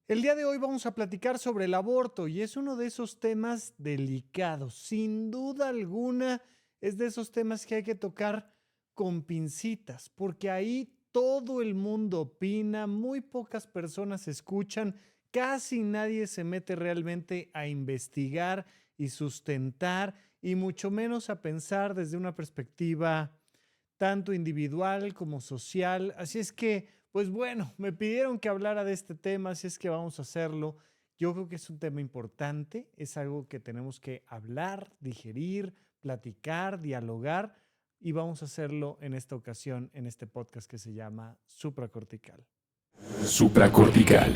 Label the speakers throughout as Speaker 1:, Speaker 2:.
Speaker 1: El día de hoy vamos a platicar sobre el aborto y es uno de esos temas delicados. Sin duda alguna es de esos temas que hay que tocar con pincitas, porque ahí todo el mundo opina, muy pocas personas escuchan, casi nadie se mete realmente a investigar y sustentar y mucho menos a pensar desde una perspectiva tanto individual como social. Así es que, pues bueno, me pidieron que hablara de este tema, así es que vamos a hacerlo. Yo creo que es un tema importante, es algo que tenemos que hablar, digerir, platicar, dialogar y vamos a hacerlo en esta ocasión, en este podcast que se llama Supracortical.
Speaker 2: Supracortical.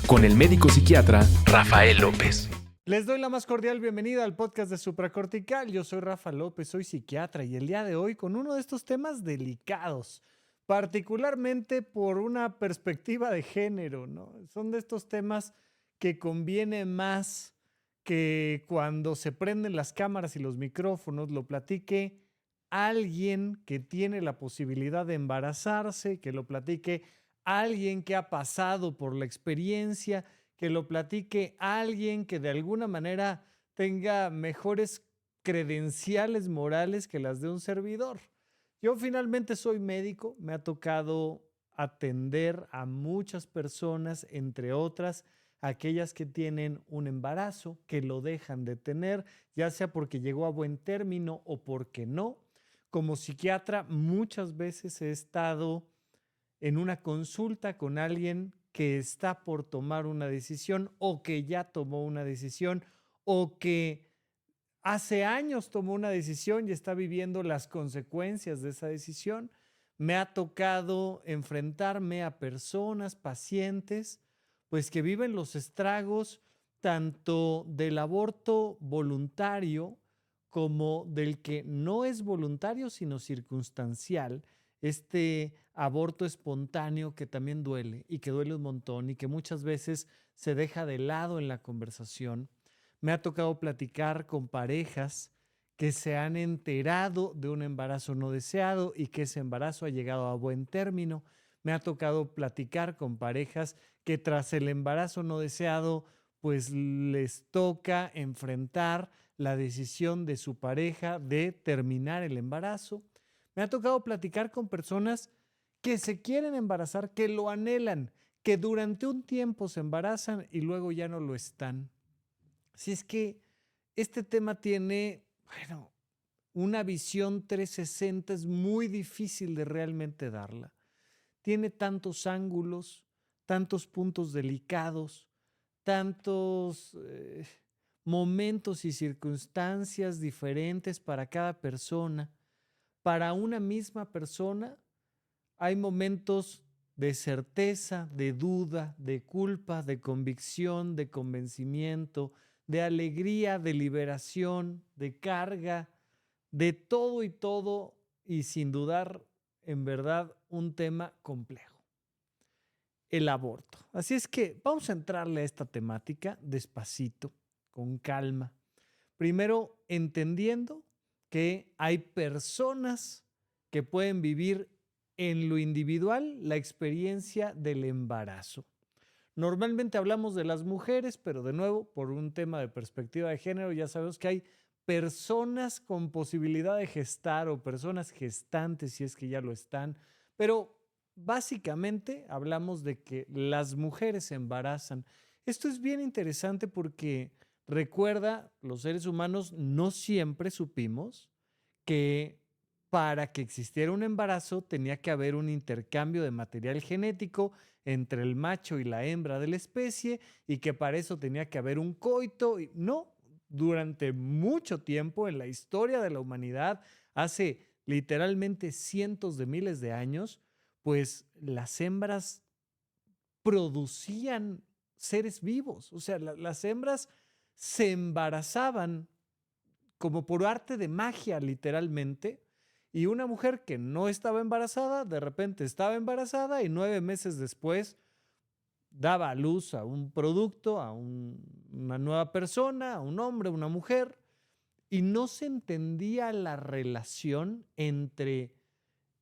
Speaker 2: Con el médico psiquiatra Rafael López.
Speaker 1: Les doy la más cordial bienvenida al podcast de Supracortical. Yo soy Rafa López, soy psiquiatra y el día de hoy con uno de estos temas delicados, particularmente por una perspectiva de género, ¿no? Son de estos temas que conviene más que cuando se prenden las cámaras y los micrófonos lo platique alguien que tiene la posibilidad de embarazarse, que lo platique alguien que ha pasado por la experiencia, que lo platique alguien que de alguna manera tenga mejores credenciales morales que las de un servidor. Yo finalmente soy médico, me ha tocado atender a muchas personas, entre otras, aquellas que tienen un embarazo, que lo dejan de tener, ya sea porque llegó a buen término o porque no. Como psiquiatra, muchas veces he estado en una consulta con alguien que está por tomar una decisión o que ya tomó una decisión o que hace años tomó una decisión y está viviendo las consecuencias de esa decisión. Me ha tocado enfrentarme a personas, pacientes, pues que viven los estragos tanto del aborto voluntario como del que no es voluntario, sino circunstancial, este aborto espontáneo que también duele y que duele un montón y que muchas veces se deja de lado en la conversación. Me ha tocado platicar con parejas que se han enterado de un embarazo no deseado y que ese embarazo ha llegado a buen término. Me ha tocado platicar con parejas que tras el embarazo no deseado, pues les toca enfrentar la decisión de su pareja de terminar el embarazo. Me ha tocado platicar con personas que se quieren embarazar, que lo anhelan, que durante un tiempo se embarazan y luego ya no lo están. Si es que este tema tiene, bueno, una visión 360, es muy difícil de realmente darla. Tiene tantos ángulos, tantos puntos delicados, tantos momentos y circunstancias diferentes para cada persona. Para una misma persona hay momentos de certeza, de duda, de culpa, de convicción, de convencimiento, de alegría, de liberación, de carga, de todo y todo, y sin dudar, en verdad, un tema complejo, el aborto. Así es que vamos a entrarle a esta temática despacito, con calma. Primero, entendiendo que hay personas que pueden vivir en lo individual la experiencia del embarazo. Normalmente hablamos de las mujeres, pero de nuevo, por un tema de perspectiva de género, ya sabemos que hay personas con posibilidad de gestar o personas gestantes, si es que ya lo están, pero básicamente hablamos de que las mujeres se embarazan. Esto es bien interesante porque recuerda, los seres humanos no siempre supimos que para que existiera un embarazo tenía que haber un intercambio de material genético entre el macho y la hembra de la especie y que para eso tenía que haber un coito. No, durante mucho tiempo en la historia de la humanidad, hace literalmente cientos de miles de años, pues las hembras producían seres vivos. O sea, las hembras se embarazaban como por arte de magia, literalmente. Y una mujer que no estaba embarazada, de repente estaba embarazada y 9 meses después daba a luz a un producto, una nueva persona, a un hombre, una mujer, y no se entendía la relación entre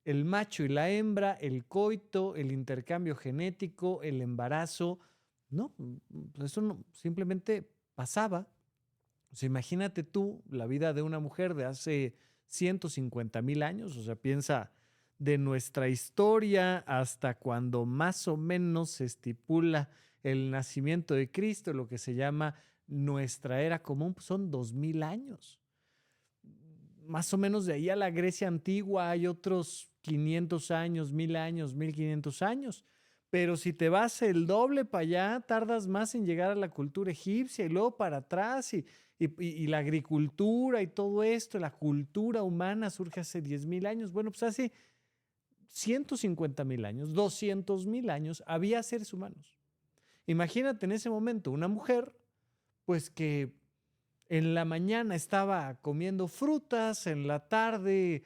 Speaker 1: el macho y la hembra, el coito, el intercambio genético, el embarazo. No, eso no, simplemente pasaba. O sea, imagínate tú la vida de una mujer de hace 150,000 años, o sea, piensa de nuestra historia hasta cuando más o menos se estipula el nacimiento de Cristo, lo que se llama nuestra era común, pues son 2000 años. Más o menos de ahí a la Grecia antigua hay otros 500 años, 1000 años, 1500 años. Pero si te vas el doble para allá, tardas más en llegar a la cultura egipcia y luego para atrás y la agricultura y todo esto, la cultura humana surge hace 10,000 años. Bueno, pues hace 150,000 años, 200,000 años, había seres humanos. Imagínate en ese momento una mujer, pues que en la mañana estaba comiendo frutas, en la tarde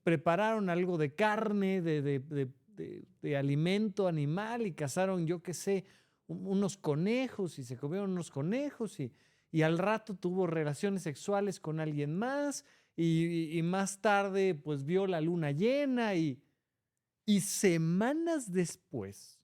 Speaker 1: prepararon algo de carne, de alimento animal y cazaron, yo qué sé, unos conejos y se comieron unos conejos y al rato tuvo relaciones sexuales con alguien más y más tarde pues vio la luna llena y semanas después,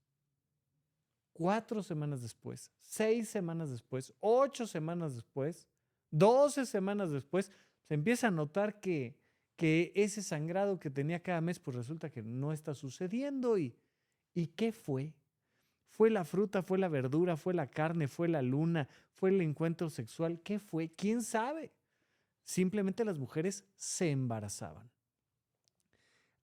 Speaker 1: 4 semanas después, 6 semanas después, 8 semanas después, 12 semanas después, se empieza a notar que ese sangrado que tenía cada mes, pues resulta que no está sucediendo. ¿Y qué fue? ¿Fue la fruta, fue la verdura, fue la carne, fue la luna, fue el encuentro sexual? ¿Qué fue? ¿Quién sabe? Simplemente las mujeres se embarazaban.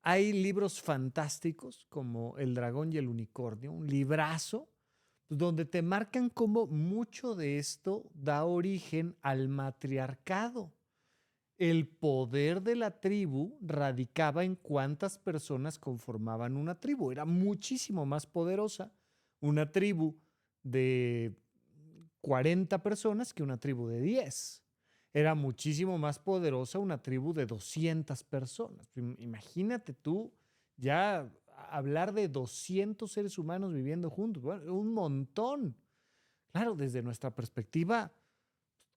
Speaker 1: Hay libros fantásticos como El dragón y el unicornio, un librazo donde te marcan cómo mucho de esto da origen al matriarcado. El poder de la tribu radicaba en cuántas personas conformaban una tribu. Era muchísimo más poderosa una tribu de 40 personas que una tribu de 10. Era muchísimo más poderosa una tribu de 200 personas. Imagínate tú ya hablar de 200 seres humanos viviendo juntos. Bueno, un montón. Claro, desde nuestra perspectiva,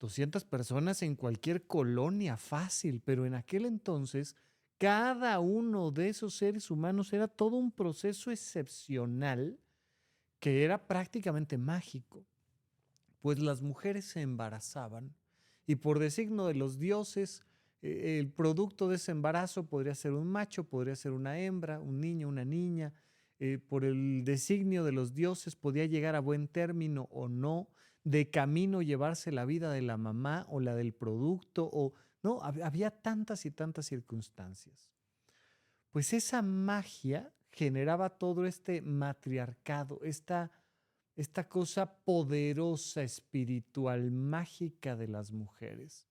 Speaker 1: 200 personas en cualquier colonia fácil, pero en aquel entonces cada uno de esos seres humanos era todo un proceso excepcional que era prácticamente mágico, pues las mujeres se embarazaban y por designo de los dioses, el producto de ese embarazo podría ser un macho, podría ser una hembra, un niño, una niña. Por el designio de los dioses podía llegar a buen término o no, de camino llevarse la vida de la mamá o la del producto, o no, había tantas y tantas circunstancias. Pues esa magia generaba todo este matriarcado, esta cosa poderosa, espiritual, mágica de las mujeres.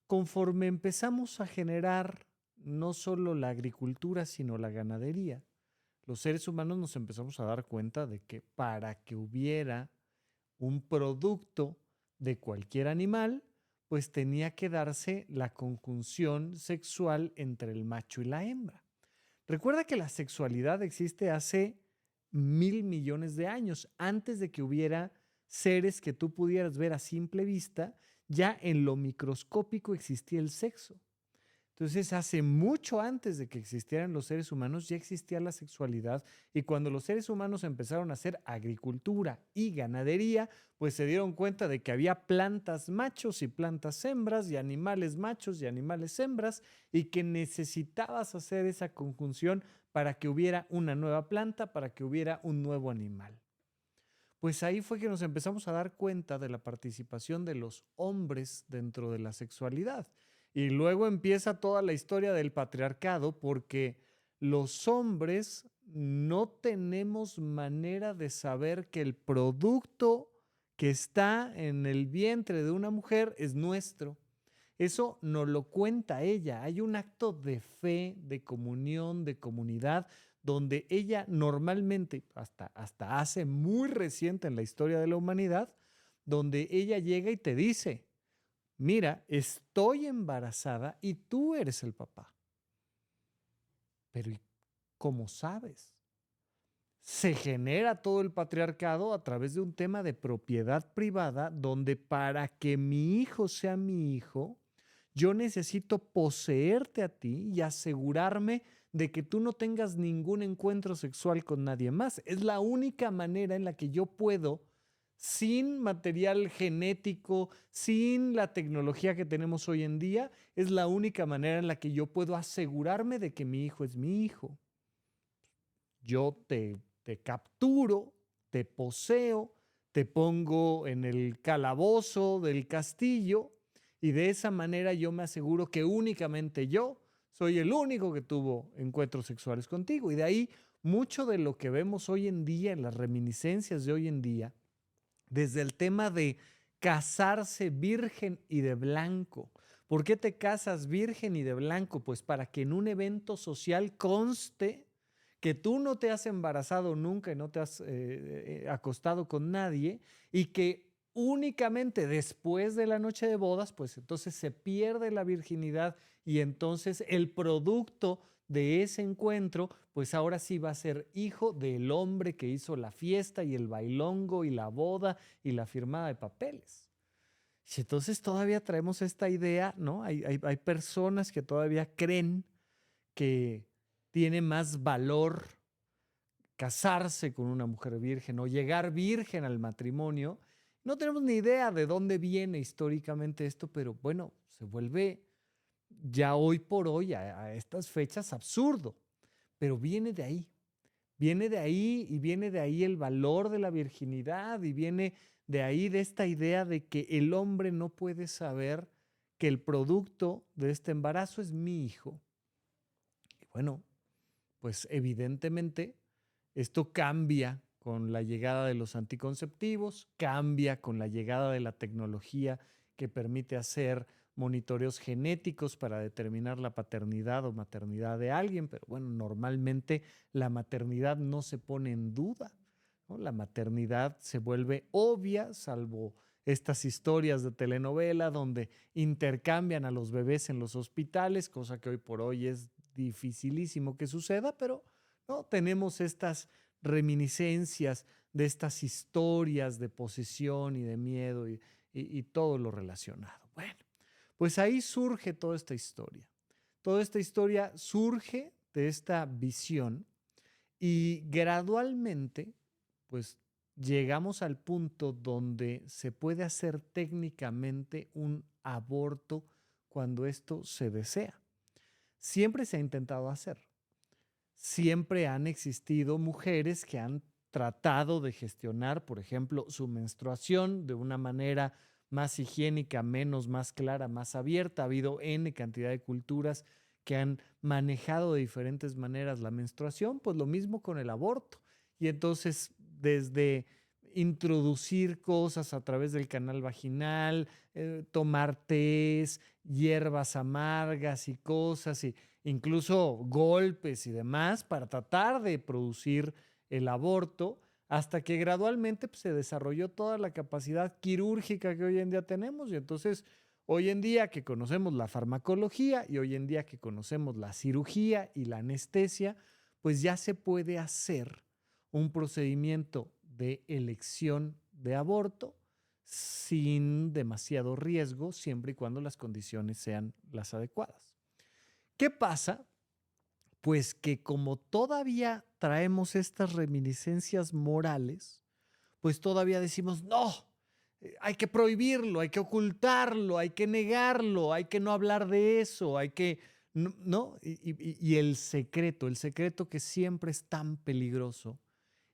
Speaker 1: Conforme empezamos a generar no solo la agricultura, sino la ganadería, los seres humanos nos empezamos a dar cuenta de que para que hubiera un producto de cualquier animal, pues tenía que darse la conjunción sexual entre el macho y la hembra. Recuerda que la sexualidad existe hace 1,000 millones de años, antes de que hubiera seres que tú pudieras ver a simple vista, ya en lo microscópico existía el sexo. Entonces, hace mucho antes de que existieran los seres humanos, ya existía la sexualidad y cuando los seres humanos empezaron a hacer agricultura y ganadería, pues se dieron cuenta de que había plantas machos y plantas hembras y animales machos y animales hembras y que necesitabas hacer esa conjunción para que hubiera una nueva planta, para que hubiera un nuevo animal. Pues ahí fue que nos empezamos a dar cuenta de la participación de los hombres dentro de la sexualidad. Y luego empieza toda la historia del patriarcado porque los hombres no tenemos manera de saber que el producto que está en el vientre de una mujer es nuestro. Eso nos lo cuenta ella. Hay un acto de fe, de comunión, de comunidad, donde ella normalmente, hasta hace muy reciente en la historia de la humanidad, donde ella llega y te dice, mira, estoy embarazada y tú eres el papá. Pero ¿cómo sabes? Se genera todo el patriarcado a través de un tema de propiedad privada donde para que mi hijo sea mi hijo, yo necesito poseerte a ti y asegurarme de que tú no tengas ningún encuentro sexual con nadie más. Es la única manera en la que yo puedo, sin material genético, sin la tecnología que tenemos hoy en día, es la única manera en la que yo puedo asegurarme de que mi hijo es mi hijo. Yo te capturo, te poseo, te pongo en el calabozo del castillo y de esa manera yo me aseguro que únicamente yo soy el único que tuvo encuentros sexuales contigo. Y de ahí mucho de lo que vemos hoy en día, en las reminiscencias de hoy en día, desde el tema de casarse virgen y de blanco. ¿Por qué te casas virgen y de blanco? Pues para que en un evento social conste que tú no te has embarazado nunca y no te has acostado con nadie y que únicamente después de la noche de bodas, pues entonces se pierde la virginidad y entonces el producto de ese encuentro, pues ahora sí va a ser hijo del hombre que hizo la fiesta y el bailongo y la boda y la firmada de papeles. Y entonces todavía traemos esta idea, ¿no? Hay personas que todavía creen que tiene más valor casarse con una mujer virgen o llegar virgen al matrimonio. No tenemos ni idea de dónde viene históricamente esto, pero bueno, se vuelve ya hoy por hoy, a estas fechas, absurdo. Pero viene de ahí y viene de ahí el valor de la virginidad y viene de ahí de esta idea de que el hombre no puede saber que el producto de este embarazo es mi hijo. Y bueno, pues evidentemente esto cambia con la llegada de los anticonceptivos, cambia con la llegada de la tecnología que permite hacer monitoreos genéticos para determinar la paternidad o maternidad de alguien, pero bueno, normalmente la maternidad no se pone en duda, ¿no? La maternidad se vuelve obvia, salvo estas historias de telenovela donde intercambian a los bebés en los hospitales, cosa que hoy por hoy es dificilísimo que suceda, pero ¿no? Tenemos estas reminiscencias de estas historias de posesión y de miedo y todo lo relacionado. Bueno, pues ahí surge toda esta historia. Toda esta historia surge de esta visión y gradualmente, pues llegamos al punto donde se puede hacer técnicamente un aborto cuando esto se desea. Siempre se ha intentado hacer. Siempre han existido mujeres que han tratado de gestionar, por ejemplo, su menstruación de una manera más higiénica, más clara, más abierta. Ha habido N cantidad de culturas que han manejado de diferentes maneras la menstruación, pues lo mismo con el aborto. Y entonces, desde introducir cosas a través del canal vaginal, tomar tés, hierbas amargas y cosas, y incluso golpes y demás para tratar de producir el aborto, hasta que gradualmente pues, se desarrolló toda la capacidad quirúrgica que hoy en día tenemos. Y entonces, hoy en día que conocemos la farmacología y hoy en día que conocemos la cirugía y la anestesia, pues ya se puede hacer un procedimiento de elección de aborto sin demasiado riesgo, siempre y cuando las condiciones sean las adecuadas. ¿Qué pasa? Pues que como todavía traemos estas reminiscencias morales, pues todavía decimos, no, hay que prohibirlo, hay que ocultarlo, hay que negarlo, hay que no hablar de eso, hay que, ¿no? Y el secreto que siempre es tan peligroso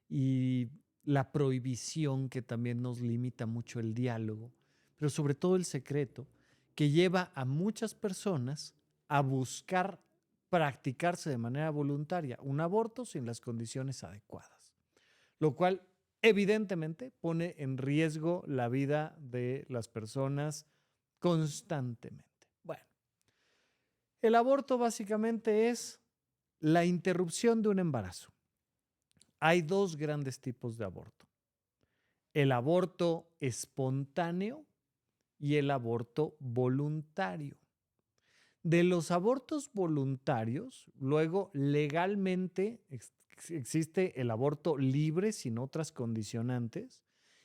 Speaker 1: y la prohibición que también nos limita mucho el diálogo, pero sobre todo el secreto que lleva a muchas personas a buscar practicarse de manera voluntaria un aborto sin las condiciones adecuadas, lo cual evidentemente pone en riesgo la vida de las personas constantemente. Bueno, el aborto básicamente es la interrupción de un embarazo. Hay dos grandes tipos de aborto: el aborto espontáneo y el aborto voluntario. De los abortos voluntarios, luego legalmente existe el aborto libre sin otras condicionantes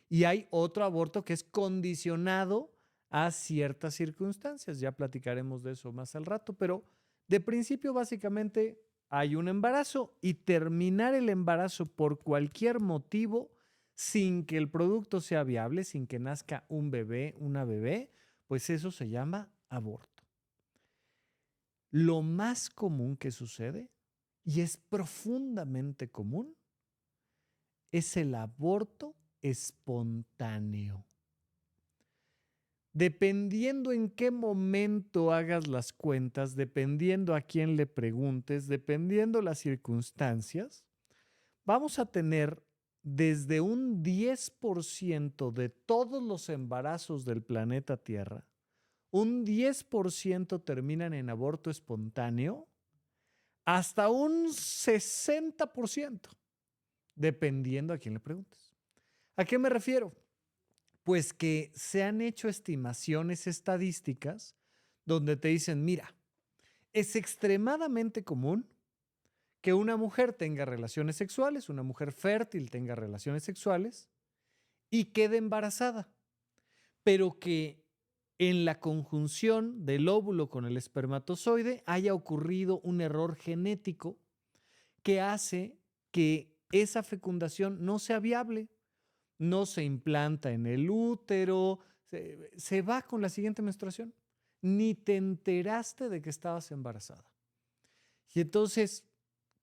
Speaker 1: y hay otro aborto que es condicionado a ciertas circunstancias. Ya platicaremos de eso más al rato, pero de principio básicamente hay un embarazo y terminar el embarazo por cualquier motivo sin que el producto sea viable, sin que nazca un bebé, una bebé, pues eso se llama aborto. Lo más común que sucede, y es profundamente común, es el aborto espontáneo. Dependiendo en qué momento hagas las cuentas, dependiendo a quién le preguntes, dependiendo las circunstancias, vamos a tener desde un 10% de todos los embarazos del planeta Tierra, un 10% terminan en aborto espontáneo, hasta un 60%, dependiendo a quién le preguntes. ¿A qué me refiero? Pues que se han hecho estimaciones estadísticas donde te dicen, mira, es extremadamente común que una mujer tenga relaciones sexuales, una mujer fértil tenga relaciones sexuales y quede embarazada, pero que en la conjunción del óvulo con el espermatozoide haya ocurrido un error genético que hace que esa fecundación no sea viable, no se implanta en el útero, se va con la siguiente menstruación. Ni te enteraste de que estabas embarazada. Y entonces,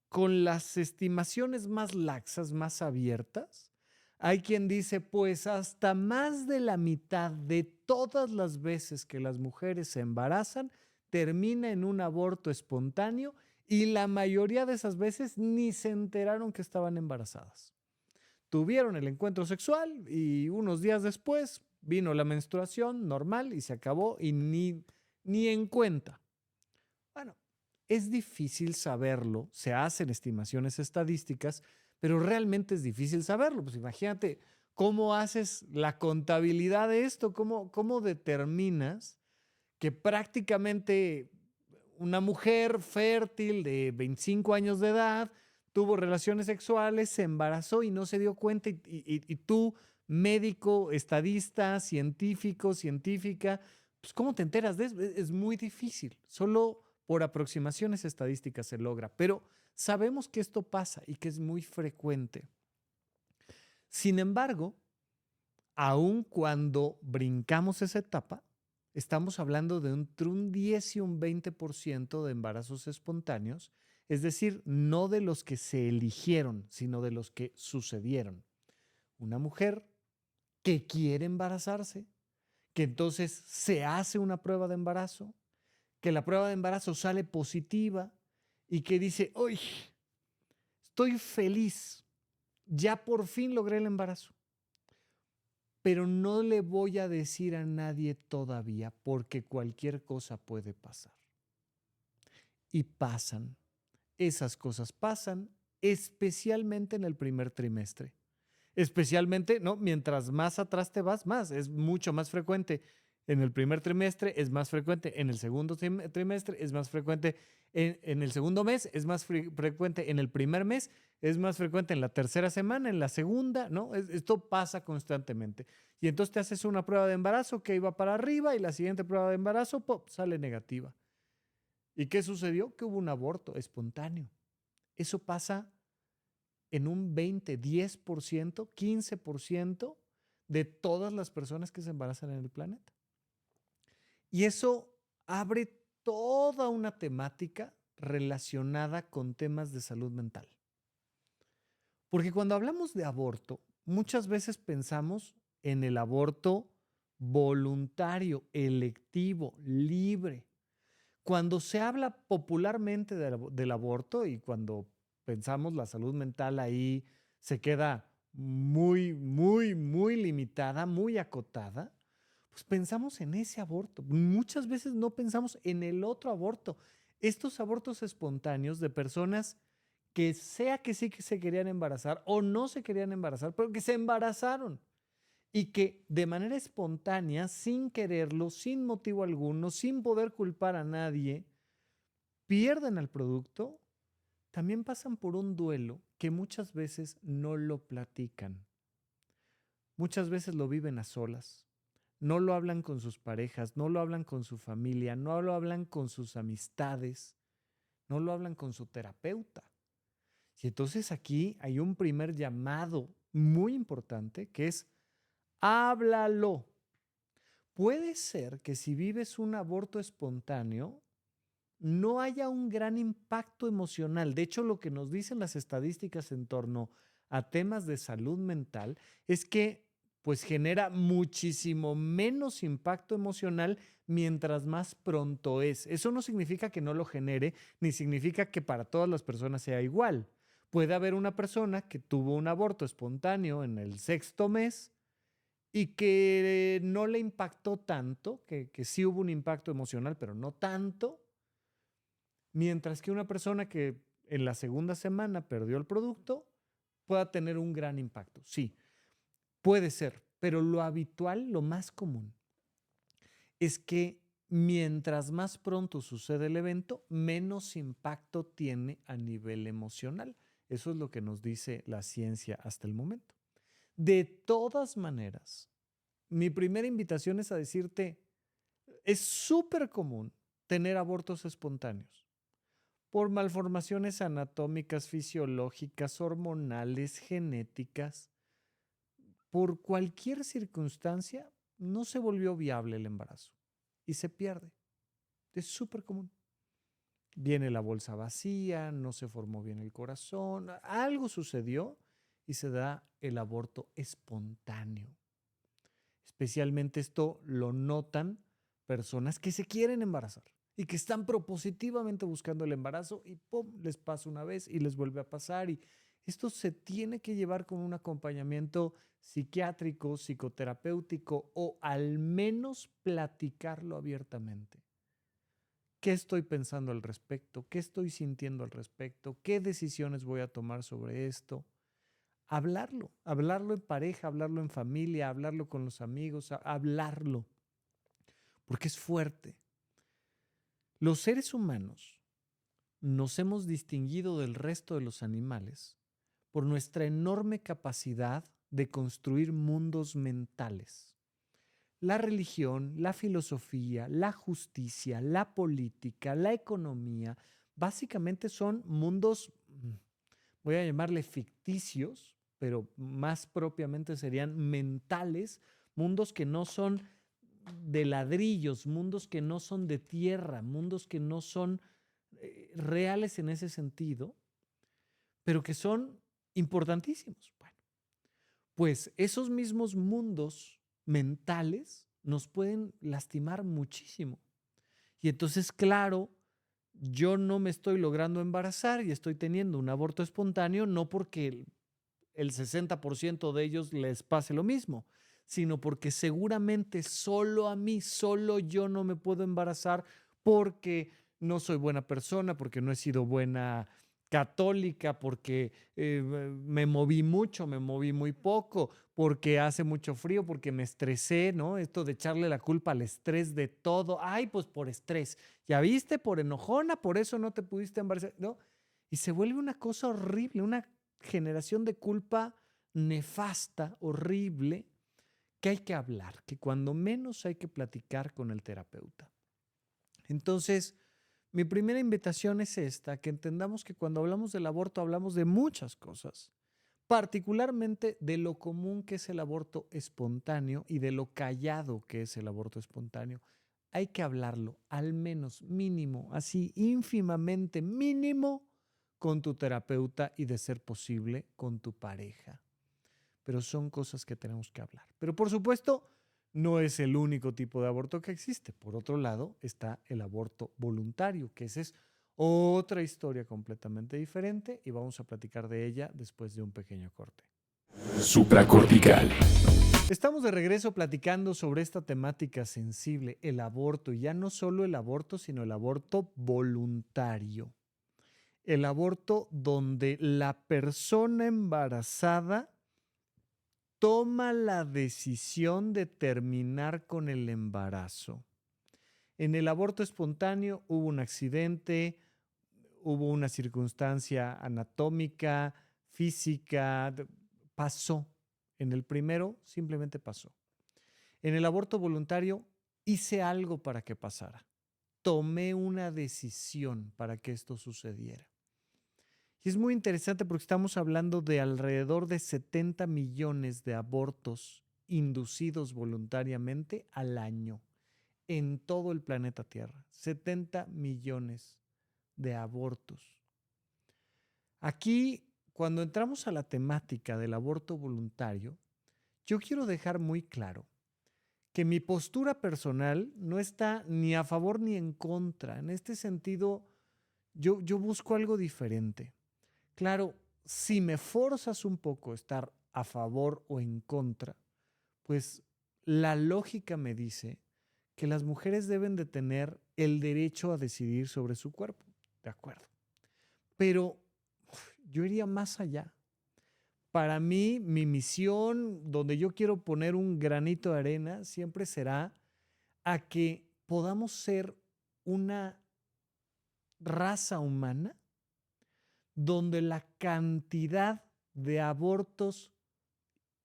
Speaker 1: con las estimaciones más laxas, más abiertas, hay quien dice, pues hasta más de la mitad de todas las veces que las mujeres se embarazan, termina en un aborto espontáneo y la mayoría de esas veces ni se enteraron que estaban embarazadas. Tuvieron el encuentro sexual y unos días después vino la menstruación normal y se acabó y ni en cuenta. Bueno, es difícil saberlo, se hacen estimaciones estadísticas, pero realmente es difícil saberlo. Pues imagínate cómo haces la contabilidad de esto, cómo determinas que prácticamente una mujer fértil de 25 años de edad tuvo relaciones sexuales, se embarazó y no se dio cuenta y tú, médico, estadista, científico, científica, pues ¿cómo te enteras de eso? Es muy difícil, solo por aproximaciones estadísticas se logra, pero sabemos que esto pasa y que es muy frecuente. Sin embargo, aun cuando brincamos esa etapa, estamos hablando de entre un 10 y un 20% de embarazos espontáneos, es decir, no de los que se eligieron, sino de los que sucedieron. Una mujer que quiere embarazarse, que entonces se hace una prueba de embarazo, que la prueba de embarazo sale positiva y que dice, ¡uy! Estoy feliz, ya por fin logré el embarazo. Pero no le voy a decir a nadie todavía porque cualquier cosa puede pasar. Y pasan. Esas cosas pasan, especialmente en el primer trimestre. Especialmente, ¿no? Mientras más atrás te vas, más. Es mucho más frecuente en el primer trimestre, es más frecuente en el segundo trimestre, es más frecuente en el segundo mes, es más frecuente en el primer mes, es más frecuente en la tercera semana, en la segunda, ¿no? Esto pasa constantemente. Y entonces te haces una prueba de embarazo que iba para arriba y la siguiente prueba de embarazo, ¡pop!, sale negativa. ¿Y qué sucedió? Que hubo un aborto espontáneo. Eso pasa en un 20, 10%, 15% de todas las personas que se embarazan en el planeta. Y eso abre toda una temática relacionada con temas de salud mental. Porque cuando hablamos de aborto, muchas veces pensamos en el aborto voluntario, electivo, libre. Cuando se habla popularmente del aborto y cuando pensamos la salud mental ahí se queda muy, muy, muy limitada, muy acotada, pues pensamos en ese aborto. Muchas veces no pensamos en el otro aborto. Estos abortos espontáneos de personas que sea que sí que se querían embarazar o no se querían embarazar, pero que se embarazaron y que de manera espontánea, sin quererlo, sin motivo alguno, sin poder culpar a nadie, pierden el producto, también pasan por un duelo que muchas veces no lo platican. Muchas veces lo viven a solas. No lo hablan con sus parejas, no lo hablan con su familia, no lo hablan con sus amistades. no lo hablan con su terapeuta. Y entonces aquí hay un primer llamado muy importante que es háblalo. Puede ser que si vives un aborto espontáneo, no haya un gran impacto emocional. De hecho, lo que nos dicen las estadísticas en torno a temas de salud mental es que pues genera muchísimo menos impacto emocional mientras más pronto es. Eso no significa que no lo genere, ni significa que para todas las personas sea igual. Puede haber una persona que tuvo un aborto espontáneo en el 6º mes y que no le impactó tanto, que sí hubo un impacto emocional, pero no tanto, mientras que una persona que en la 2ª semana perdió el producto pueda tener un gran impacto. Sí, puede ser, pero lo habitual, lo más común, es que mientras más pronto sucede el evento, menos impacto tiene a nivel emocional. Eso es lo que nos dice la ciencia hasta el momento. De todas maneras, mi primera invitación es a decirte, es súper común tener abortos espontáneos por malformaciones anatómicas, fisiológicas, hormonales, genéticas. Por cualquier circunstancia, no se volvió viable el embarazo y se pierde. Es súper común. Viene la bolsa vacía, no se formó bien el corazón, algo sucedió y se da el aborto espontáneo. Especialmente esto lo notan personas que se quieren embarazar y que están propositivamente buscando el embarazo y ¡pum!, les pasa una vez y les vuelve a pasar. Y esto se tiene que llevar con un acompañamiento psiquiátrico, psicoterapéutico o al menos platicarlo abiertamente. ¿Qué estoy pensando al respecto? ¿Qué estoy sintiendo al respecto? ¿Qué decisiones voy a tomar sobre esto? Hablarlo en pareja, hablarlo en familia, hablarlo con los amigos, hablarlo, porque es fuerte. Los seres humanos nos hemos distinguido del resto de los animales por nuestra enorme capacidad de construir mundos mentales. La religión, la filosofía, la justicia, la política, la economía, básicamente son mundos, voy a llamarle ficticios, pero más propiamente serían mentales, mundos que no son de ladrillos, mundos que no son de tierra, mundos que no son reales en ese sentido, pero que son importantísimos. Bueno, pues esos mismos mundos mentales nos pueden lastimar muchísimo. Y entonces, claro, yo no me estoy logrando embarazar y estoy teniendo un aborto espontáneo, no porque el 60% de ellos les pase lo mismo, sino porque seguramente solo a mí, solo yo no me puedo embarazar porque no soy buena persona, porque no he sido buena católica, porque me moví mucho, me moví muy poco, porque hace mucho frío, porque me estresé, ¿no? Esto de echarle la culpa al estrés de todo. Ay, pues por estrés. ¿Ya viste? Por enojona, por eso no te pudiste embarazar, ¿no? Y se vuelve una cosa horrible, una generación de culpa nefasta, horrible, que hay que hablar, que cuando menos hay que platicar con el terapeuta. Entonces, mi primera invitación es esta, que entendamos que cuando hablamos del aborto hablamos de muchas cosas, particularmente de lo común que es el aborto espontáneo y de lo callado que es el aborto espontáneo. Hay que hablarlo, al menos mínimo, así ínfimamente mínimo, con tu terapeuta y de ser posible con tu pareja. Pero son cosas que tenemos que hablar. Pero por supuesto, no es el único tipo de aborto que existe. Por otro lado, está el aborto voluntario, que esa es otra historia completamente diferente y vamos a platicar de ella después de un pequeño corte.
Speaker 2: Supracortical.
Speaker 1: Estamos de regreso platicando sobre esta temática sensible, el aborto, y ya no solo el aborto, sino el aborto voluntario. El aborto donde la persona embarazada toma la decisión de terminar con el embarazo. En el aborto espontáneo hubo un accidente, hubo una circunstancia anatómica, física, pasó. En el primero simplemente pasó. En el aborto voluntario hice algo para que pasara. tomé una decisión para que esto sucediera. Y es muy interesante porque estamos hablando de alrededor de 70 millones de abortos inducidos voluntariamente al año en todo el planeta Tierra. 70 millones de abortos. Aquí, cuando entramos a la temática del aborto voluntario, yo quiero dejar muy claro que mi postura personal no está ni a favor ni en contra. En este sentido, yo busco algo diferente. Claro, si me forzas un poco a estar a favor o en contra, pues la lógica me dice que las mujeres deben de tener el derecho a decidir sobre su cuerpo. De acuerdo. Pero yo iría más allá. Para mí, mi misión, donde yo quiero poner un granito de arena, siempre será a que podamos ser una raza humana donde la cantidad de abortos,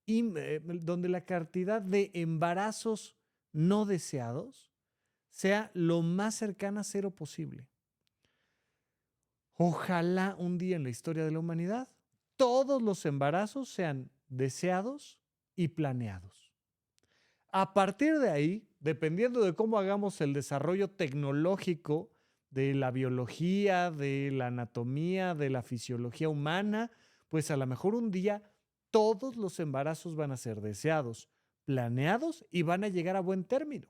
Speaker 1: donde la cantidad de embarazos no deseados sea lo más cercana a cero posible. Ojalá un día en la historia de la humanidad todos los embarazos sean deseados y planeados. A partir de ahí, dependiendo de cómo hagamos el desarrollo tecnológico de la biología, de la anatomía, de la fisiología humana, pues a lo mejor un día todos los embarazos van a ser deseados, planeados y van a llegar a buen término.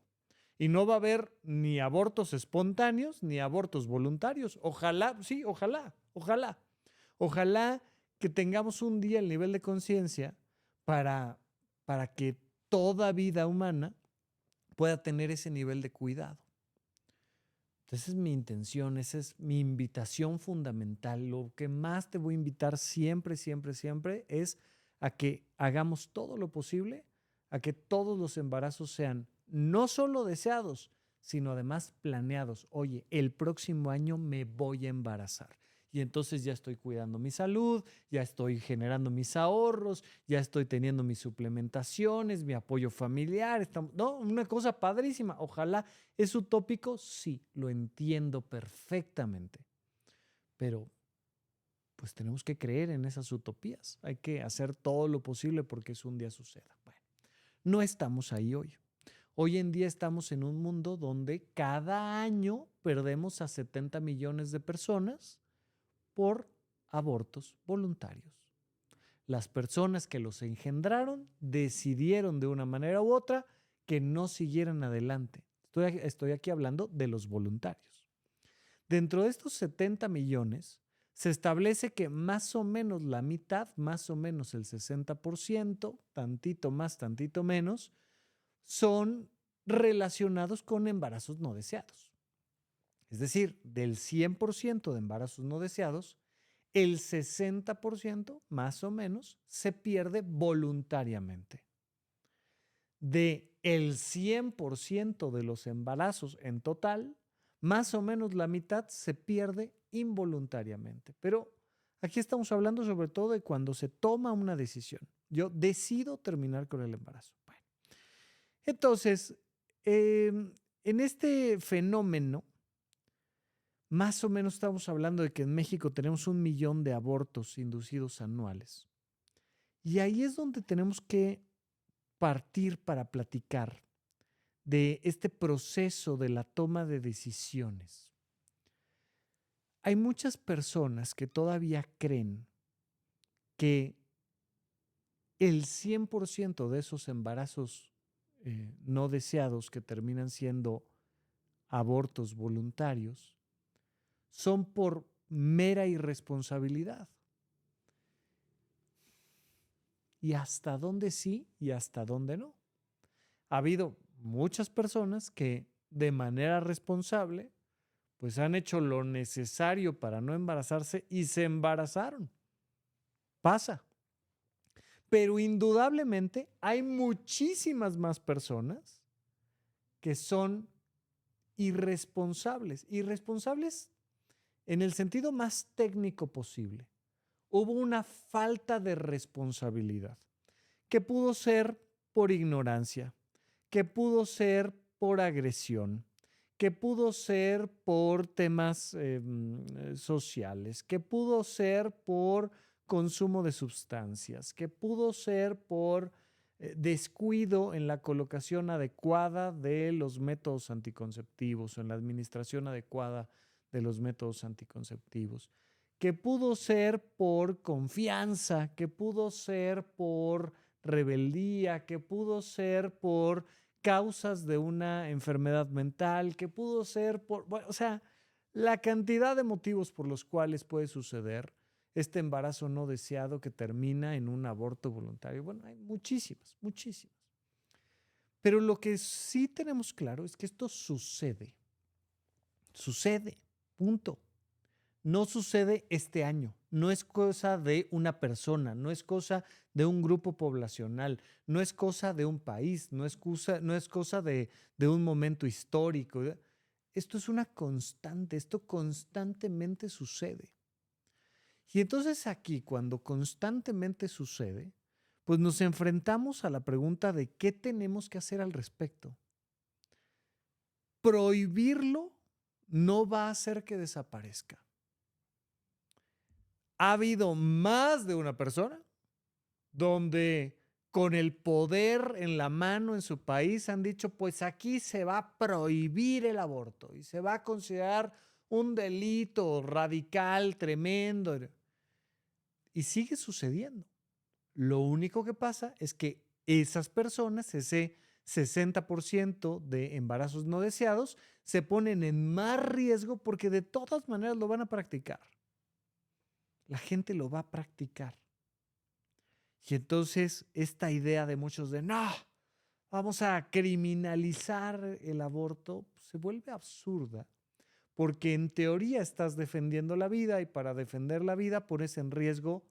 Speaker 1: Y no va a haber ni abortos espontáneos ni abortos voluntarios. Ojalá, sí, ojalá, ojalá. Ojalá que tengamos un día el nivel de conciencia para que toda vida humana pueda tener ese nivel de cuidado. Esa es mi intención, esa es mi invitación fundamental. Lo que más te voy a invitar siempre, siempre, siempre es a que hagamos todo lo posible, a que todos los embarazos sean no solo deseados, sino además planeados. Oye, el próximo año me voy a embarazar. Y entonces ya estoy cuidando mi salud, ya estoy generando mis ahorros, ya estoy teniendo mis suplementaciones, mi apoyo familiar. No, una cosa padrísima. Ojalá. ¿Es utópico? Sí, lo entiendo perfectamente. Pero pues tenemos que creer en esas utopías. Hay que hacer todo lo posible porque eso un día suceda. Bueno, no estamos ahí hoy. Hoy en día estamos en un mundo donde cada año perdemos a 70 millones de personas por abortos voluntarios. Las personas que los engendraron decidieron de una manera u otra que no siguieran adelante. Estoy aquí hablando de los voluntarios. Dentro de estos 70 millones, se establece que más o menos la mitad, más o menos el 60%, tantito más, tantito menos, son relacionados con embarazos no deseados. Es decir, del 100% de embarazos no deseados, el 60% más o menos se pierde voluntariamente. De el 100% de los embarazos en total, más o menos la mitad se pierde involuntariamente. Pero aquí estamos hablando sobre todo de cuando se toma una decisión. Yo decido terminar con el embarazo. Bueno, entonces, en este fenómeno, más o menos estamos hablando de que en México tenemos 1 millón de abortos inducidos anuales. Y ahí es donde tenemos que partir para platicar de este proceso de la toma de decisiones. Hay muchas personas que todavía creen que el 100% de esos embarazos no deseados que terminan siendo abortos voluntarios son por mera irresponsabilidad. Y hasta dónde sí y hasta dónde no. Ha habido muchas personas que de manera responsable pues han hecho lo necesario para no embarazarse y se embarazaron. Pasa. Pero indudablemente hay muchísimas más personas que son irresponsables. Irresponsables en el sentido más técnico posible. Hubo una falta de responsabilidad, que pudo ser por ignorancia, que pudo ser por agresión, que pudo ser por temas sociales, que pudo ser por consumo de sustancias, que pudo ser por descuido en la colocación adecuada de los métodos anticonceptivos o en la administración adecuada de los métodos anticonceptivos, que pudo ser por confianza, que pudo ser por rebeldía, que pudo ser por causas de una enfermedad mental, que pudo ser por, bueno, o sea, la cantidad de motivos por los cuales puede suceder este embarazo no deseado que termina en un aborto voluntario. Bueno, hay muchísimas, muchísimas. Pero lo que sí tenemos claro es que esto sucede. Sucede, punto. No sucede este año, no es cosa de una persona, no es cosa de un grupo poblacional, no es cosa de un país, no es cosa de un momento histórico. Esto es una constante, esto constantemente sucede. Y entonces aquí, cuando constantemente sucede, pues nos enfrentamos a la pregunta de qué tenemos que hacer al respecto. Prohibirlo no va a hacer que desaparezca. Ha habido más de una persona donde con el poder en la mano en su país han dicho, pues aquí se va a prohibir el aborto y se va a considerar un delito radical, tremendo. Y sigue sucediendo. Lo único que pasa es que esas personas, ese 60% de embarazos no deseados, se ponen en más riesgo porque de todas maneras lo van a practicar. La gente lo va a practicar. Y entonces esta idea de muchos de no, vamos a criminalizar el aborto, se vuelve absurda, porque en teoría estás defendiendo la vida y para defender la vida pones en riesgo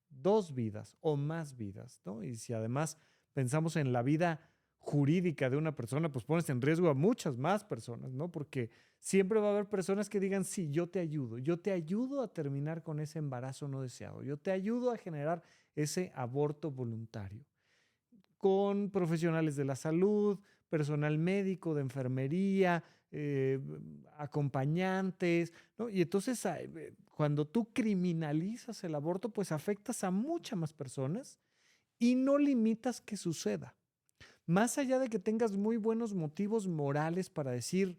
Speaker 1: dos vidas o más vidas, ¿no? Y si además pensamos en la vida jurídica de una persona, pues pones en riesgo a muchas más personas, ¿no? Porque siempre va a haber personas que digan, sí, yo te ayudo a terminar con ese embarazo no deseado, yo te ayudo a generar ese aborto voluntario, con profesionales de la salud, personal médico, de enfermería, acompañantes, ¿no? Y entonces cuando tú criminalizas el aborto, pues afectas a muchas más personas y no limitas que suceda. Más allá de que tengas muy buenos motivos morales para decir,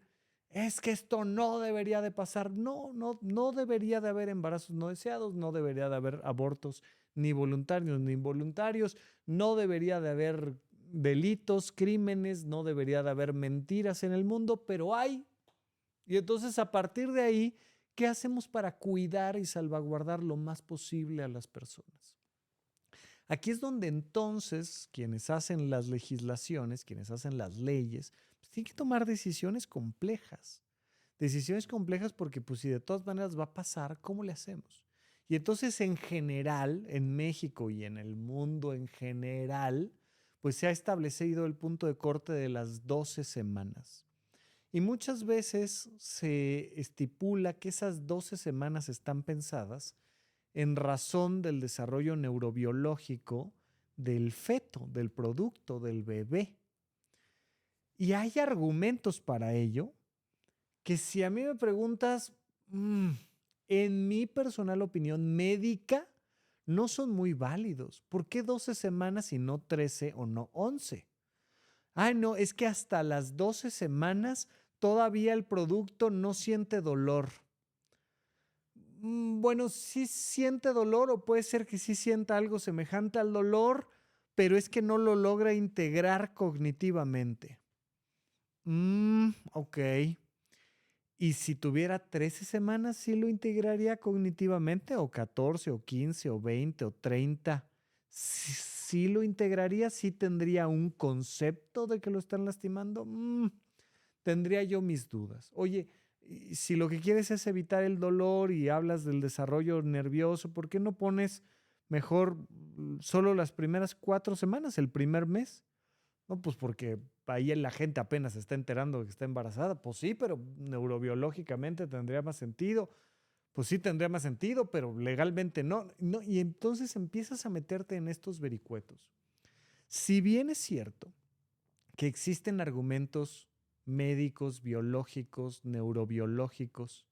Speaker 1: es que esto no debería de pasar, no debería de haber embarazos no deseados, no debería de haber abortos ni voluntarios ni involuntarios, no debería de haber delitos, crímenes, no debería de haber mentiras en el mundo, pero hay. Y entonces a partir de ahí, ¿qué hacemos para cuidar y salvaguardar lo más posible a las personas? Aquí es donde entonces quienes hacen las legislaciones, quienes hacen las leyes, pues tienen que tomar decisiones complejas. Decisiones complejas porque pues si de todas maneras va a pasar, ¿cómo le hacemos? Y entonces en general, en México y en el mundo en general, pues se ha establecido el punto de corte de las 12 semanas. Y muchas veces se estipula que esas 12 semanas están pensadas en razón del desarrollo neurobiológico del feto, del producto, del bebé. Y hay argumentos para ello que si a mí me preguntas, en mi personal opinión médica, no son muy válidos. ¿Por qué 12 semanas y no 13 o no 11? Ay, no, es que hasta las 12 semanas todavía el producto no siente dolor. Bueno, sí siente dolor o puede ser que sí sienta algo semejante al dolor, pero es que no lo logra integrar cognitivamente. Ok. Y si tuviera 13 semanas, ¿sí lo integraría cognitivamente? ¿O 14, o 15, o 20, o 30? ¿Sí lo integraría? ¿Sí tendría un concepto de que lo están lastimando? Tendría yo mis dudas. Oye, si lo que quieres es evitar el dolor y hablas del desarrollo nervioso, ¿por qué no pones mejor solo las primeras 4 semanas, el primer mes? No, pues porque ahí la gente apenas se está enterando de que está embarazada. Pues sí, pero neurobiológicamente tendría más sentido. Pues sí tendría más sentido, pero legalmente no. Y entonces empiezas a meterte en estos vericuetos. Si bien es cierto que existen argumentos médicos, biológicos, neurobiológicos,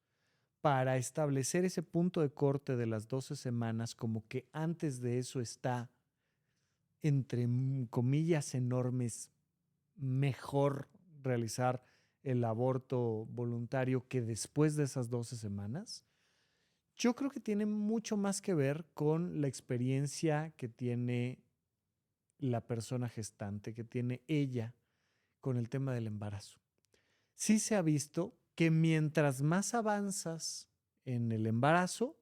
Speaker 1: para establecer ese punto de corte de las 12 semanas, como que antes de eso está, entre comillas enormes, mejor realizar el aborto voluntario que después de esas 12 semanas, yo creo que tiene mucho más que ver con la experiencia que tiene la persona gestante, que tiene ella con el tema del embarazo. Sí se ha visto que mientras más avanzas en el embarazo,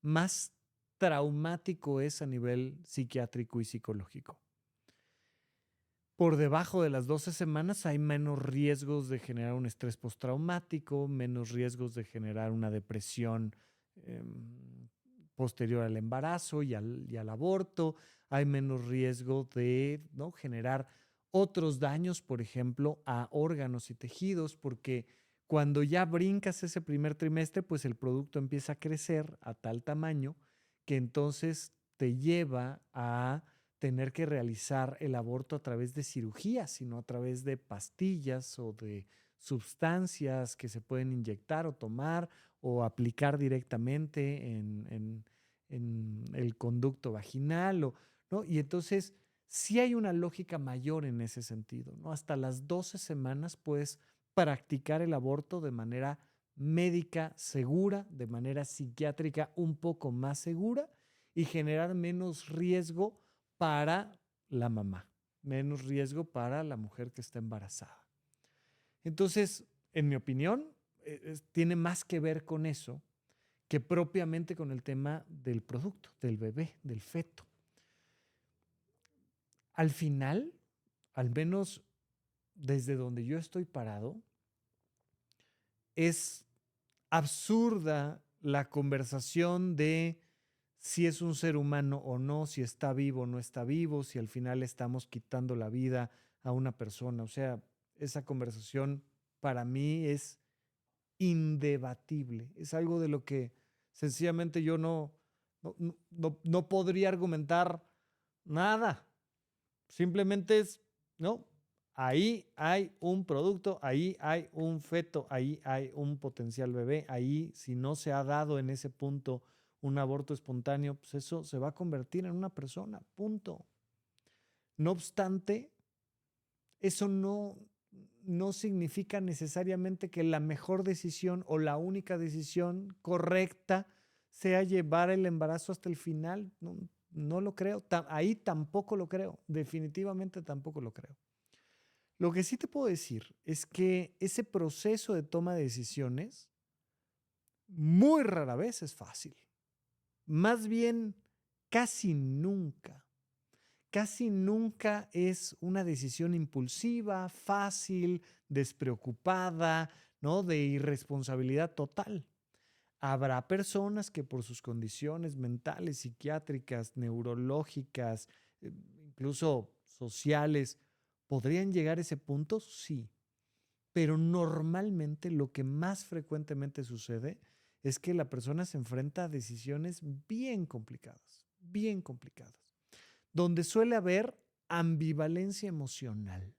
Speaker 1: más traumático es a nivel psiquiátrico y psicológico. Por debajo de las 12 semanas hay menos riesgos de generar un estrés postraumático, menos riesgos de generar una depresión eh, posterior al embarazo y al aborto. Hay menos riesgo de, ¿no?, generar otros daños, por ejemplo, a órganos y tejidos, porque cuando ya brincas ese primer trimestre, pues el producto empieza a crecer a tal tamaño que entonces te lleva a tener que realizar el aborto a través de cirugía, sino a través de pastillas o de sustancias que se pueden inyectar o tomar o aplicar directamente en el conducto vaginal, ¿no? Y entonces sí hay una lógica mayor en ese sentido, ¿no? Hasta las 12 semanas puedes practicar el aborto de manera médica segura, de manera psiquiátrica un poco más segura y generar menos riesgo para la mamá, menos riesgo para la mujer que está embarazada. Entonces, en mi opinión, tiene más que ver con eso que propiamente con el tema del producto, del bebé, del feto. Al final, al menos desde donde yo estoy parado, es absurda la conversación de si es un ser humano o no, si está vivo o no está vivo, si al final estamos quitando la vida a una persona. O sea, esa conversación para mí es indebatible. Es algo de lo que sencillamente yo no podría argumentar nada. Simplemente es, ¿no? Ahí hay un producto, ahí hay un feto, ahí hay un potencial bebé, ahí si no se ha dado en ese punto un aborto espontáneo, pues eso se va a convertir en una persona, punto. No obstante, eso no significa necesariamente que la mejor decisión o la única decisión correcta sea llevar el embarazo hasta el final. No lo creo. Ahí tampoco lo creo. Definitivamente tampoco lo creo. Lo que sí te puedo decir es que ese proceso de toma de decisiones muy rara vez es fácil. Más bien, casi nunca. Casi nunca es una decisión impulsiva, fácil, despreocupada, ¿no?, de irresponsabilidad total. Habrá personas que por sus condiciones mentales, psiquiátricas, neurológicas, incluso sociales, podrían llegar a ese punto, sí. Pero normalmente lo que más frecuentemente sucede es que la persona se enfrenta a decisiones bien complicadas, donde suele haber ambivalencia emocional.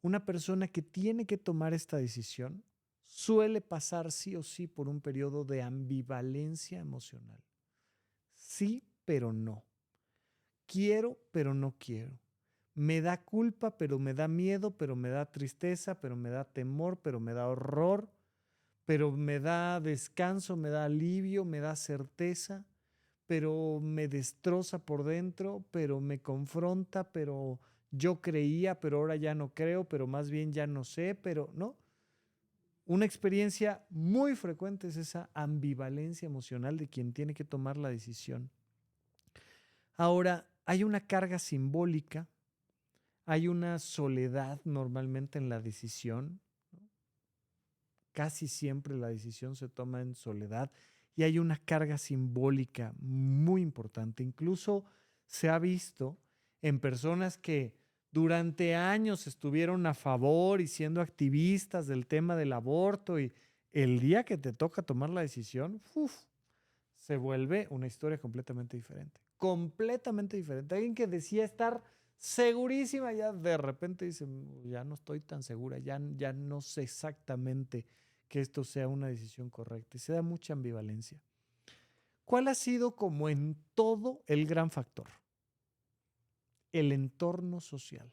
Speaker 1: Una persona que tiene que tomar esta decisión suele pasar sí o sí por un periodo de ambivalencia emocional. Sí, pero no. Quiero, pero no quiero. Me da culpa, pero me da miedo, pero me da tristeza, pero me da temor, pero me da horror, pero me da descanso, me da alivio, me da certeza, pero me destroza por dentro, pero me confronta, pero yo creía, pero ahora ya no creo, pero más bien ya no sé, pero no. Una experiencia muy frecuente es esa ambivalencia emocional de quien tiene que tomar la decisión. Ahora, hay una carga simbólica, hay una soledad normalmente en la decisión. Casi siempre la decisión se toma en soledad y hay una carga simbólica muy importante. Incluso se ha visto en personas que durante años estuvieron a favor y siendo activistas del tema del aborto y el día que te toca tomar la decisión, se vuelve una historia completamente diferente. Completamente diferente. Alguien que decía estar segurísima, ya de repente dice, ya no estoy tan segura, ya no sé exactamente que esto sea una decisión correcta y se da mucha ambivalencia. ¿Cuál ha sido como en todo el gran factor? El entorno social.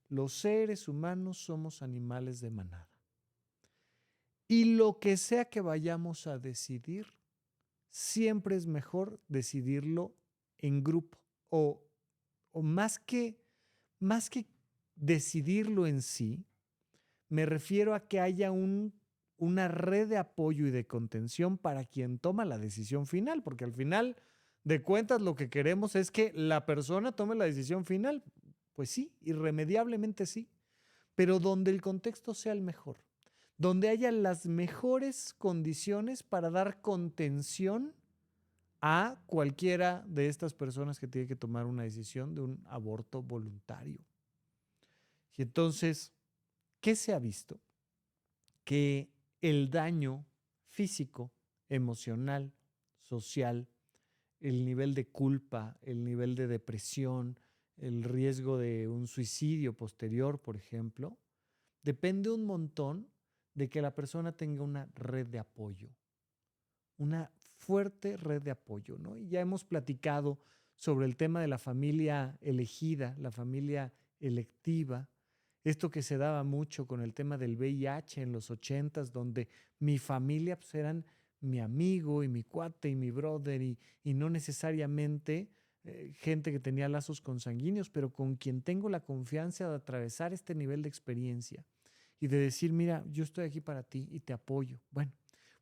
Speaker 1: Los seres humanos somos animales de manada. Y lo que sea que vayamos a decidir, siempre es mejor decidirlo en grupo o, o más que decidirlo en sí, me refiero a que haya una red de apoyo y de contención para quien toma la decisión final, porque al final de cuentas lo que queremos es que la persona tome la decisión final. Pues sí, irremediablemente sí, pero donde el contexto sea el mejor, donde haya las mejores condiciones para dar contención a cualquiera de estas personas que tiene que tomar una decisión de un aborto voluntario. Y entonces, ¿qué se ha visto? Que el daño físico, emocional, social, el nivel de culpa, el nivel de depresión, el riesgo de un suicidio posterior, por ejemplo, depende un montón de que la persona tenga una red de apoyo, una fuerte red de apoyo, ¿no? Y ya hemos platicado sobre el tema de la familia elegida, la familia electiva, esto que se daba mucho con el tema del VIH en los 80s, donde mi familia pues, eran mi amigo y mi cuate y mi brother y no necesariamente gente que tenía lazos consanguíneos, pero con quien tengo la confianza de atravesar este nivel de experiencia y de decir, mira, yo estoy aquí para ti y te apoyo. Bueno,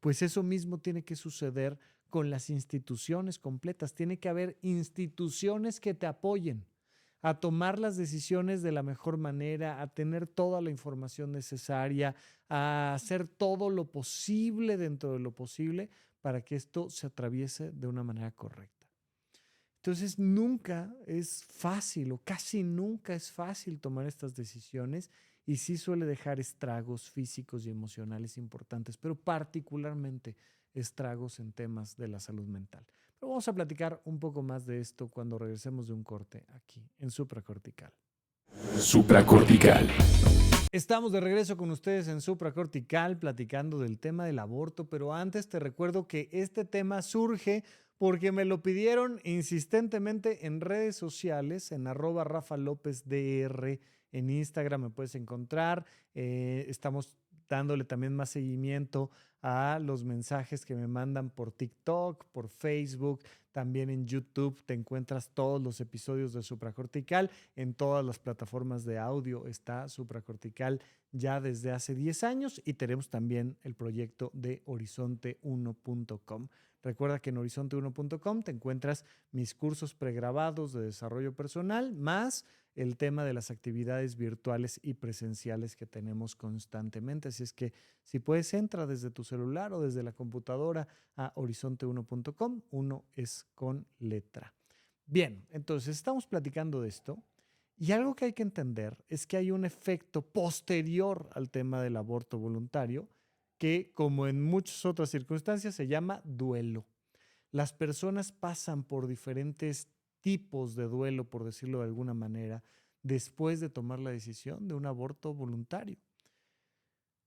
Speaker 1: pues eso mismo tiene que suceder con las instituciones completas. Tiene que haber instituciones que te apoyen a tomar las decisiones de la mejor manera, a tener toda la información necesaria, a hacer todo lo posible dentro de lo posible para que esto se atraviese de una manera correcta. Entonces, nunca es fácil o casi nunca es fácil tomar estas decisiones y sí suele dejar estragos físicos y emocionales importantes, pero particularmente estragos en temas de la salud mental. Pero vamos a platicar un poco más de esto cuando regresemos de un corte aquí en Supracortical.
Speaker 2: Supracortical.
Speaker 1: Estamos de regreso con ustedes en Supracortical platicando del tema del aborto, pero antes te recuerdo que este tema surge porque me lo pidieron insistentemente en redes sociales, en @RafaLópezDR, en Instagram me puedes encontrar. Estamos dándole también más seguimiento a los mensajes que me mandan por TikTok, por Facebook, también en YouTube te encuentras todos los episodios de Supracortical. En todas las plataformas de audio está Supracortical ya desde hace 10 años y tenemos también el proyecto de horizonte1.com. Recuerda que en horizonte1.com te encuentras mis cursos pregrabados de desarrollo personal, más el tema de las actividades virtuales y presenciales que tenemos constantemente. Así es que si puedes, entra desde tu celular o desde la computadora a horizonte1.com. Uno es con letra. Bien, entonces estamos platicando de esto y algo que hay que entender es que hay un efecto posterior al tema del aborto voluntario que, como en muchas otras circunstancias, se llama duelo. Las personas pasan por diferentes tipos de duelo, por decirlo de alguna manera, después de tomar la decisión de un aborto voluntario.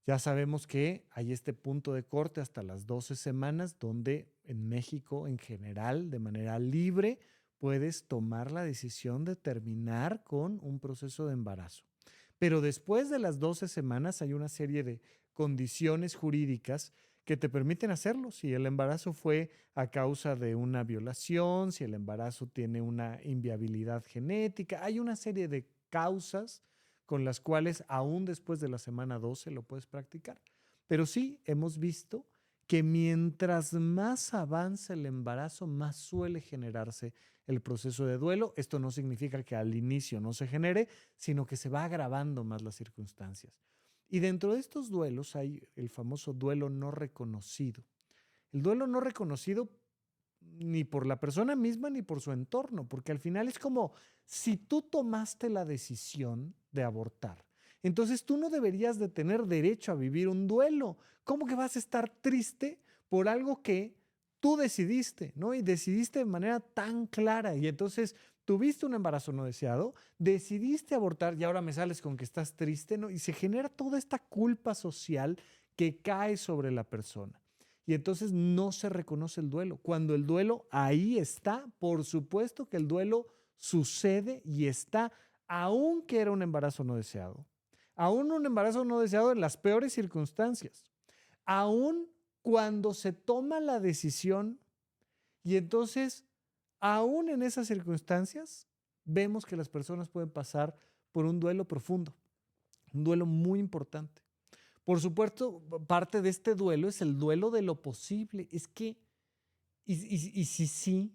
Speaker 1: Ya sabemos que hay este punto de corte hasta las 12 semanas, donde en México en general, de manera libre, puedes tomar la decisión de terminar con un proceso de embarazo. Pero después de las 12 semanas hay una serie de condiciones jurídicas que te permiten hacerlo. Si el embarazo fue a causa de una violación, si el embarazo tiene una inviabilidad genética, hay una serie de causas con las cuales aún después de la semana 12 lo puedes practicar. Pero sí hemos visto que mientras más avanza el embarazo, más suele generarse el proceso de duelo. Esto no significa que al inicio no se genere, sino que se va agravando más las circunstancias. Y dentro de estos duelos hay el famoso duelo no reconocido. El duelo no reconocido ni por la persona misma ni por su entorno, porque al final es como si tú tomaste la decisión de abortar, entonces tú no deberías de tener derecho a vivir un duelo. ¿Cómo que vas a estar triste por algo que tú decidiste, ¿no? Y decidiste de manera tan clara y entonces tuviste un embarazo no deseado, decidiste abortar y ahora me sales con que estás triste, ¿no? Y se genera toda esta culpa social que cae sobre la persona. Y entonces no se reconoce el duelo. Cuando el duelo ahí está, por supuesto que el duelo sucede y está, aunque era un embarazo no deseado. Aún un embarazo no deseado en las peores circunstancias. Aún cuando se toma la decisión y entonces, aún en esas circunstancias, vemos que las personas pueden pasar por un duelo profundo, un duelo muy importante. Por supuesto, parte de este duelo es el duelo de lo posible. Es que, y si sí,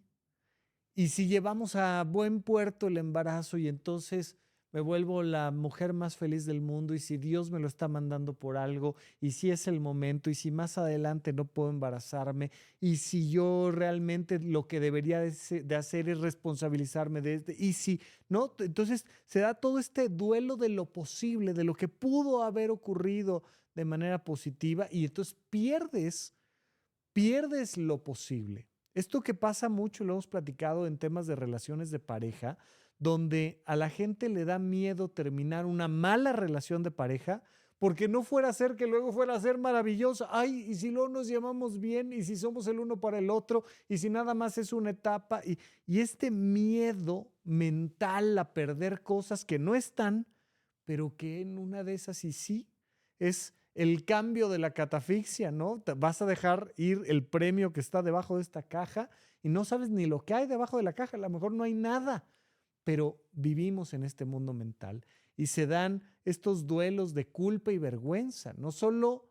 Speaker 1: y si llevamos a buen puerto el embarazo y entonces me vuelvo la mujer más feliz del mundo y si Dios me lo está mandando por algo y si es el momento y si más adelante no puedo embarazarme y si yo realmente lo que debería de hacer es responsabilizarme de este y si no, entonces se da todo este duelo de lo posible, de lo que pudo haber ocurrido de manera positiva y entonces pierdes lo posible. Esto que pasa mucho, lo hemos platicado en temas de relaciones de pareja, donde a la gente le da miedo terminar una mala relación de pareja porque no fuera a ser que luego fuera a ser maravillosa. Ay, y si luego nos llamamos bien, y si somos el uno para el otro, y si nada más es una etapa. Y este miedo mental a perder cosas que no están, pero que en una de esas y sí, es el cambio de la catafixia, ¿no? Te vas a dejar ir el premio que está debajo de esta caja y no sabes ni lo que hay debajo de la caja, a lo mejor no hay nada, pero vivimos en este mundo mental y se dan estos duelos de culpa y vergüenza, no solo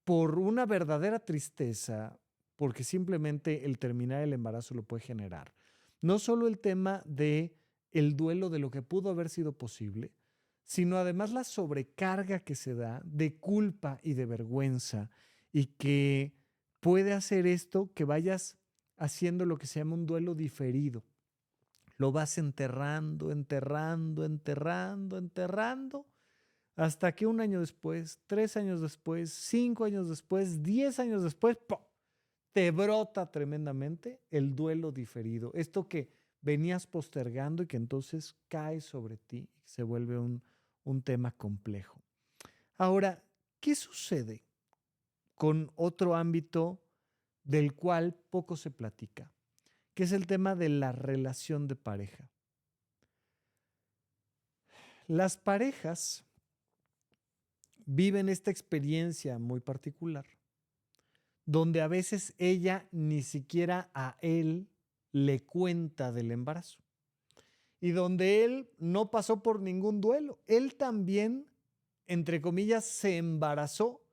Speaker 1: por una verdadera tristeza, porque simplemente el terminar el embarazo lo puede generar, no solo el tema de el duelo de lo que pudo haber sido posible, sino además la sobrecarga que se da de culpa y de vergüenza y que puede hacer esto que vayas haciendo lo que se llama un duelo diferido. Lo vas enterrando, enterrando, enterrando, enterrando, hasta que un año después, 3 años después, 5 años después, 10 años después, ¡pum!, te brota tremendamente el duelo diferido. Esto que venías postergando y que entonces cae sobre ti y se vuelve un tema complejo. Ahora, ¿qué sucede con otro ámbito del cual poco se platica? Que es el tema de la relación de pareja. Las parejas viven esta experiencia muy particular, donde a veces ella ni siquiera a él le cuenta del embarazo y donde él no pasó por ningún duelo. Él también, entre comillas, se embarazó.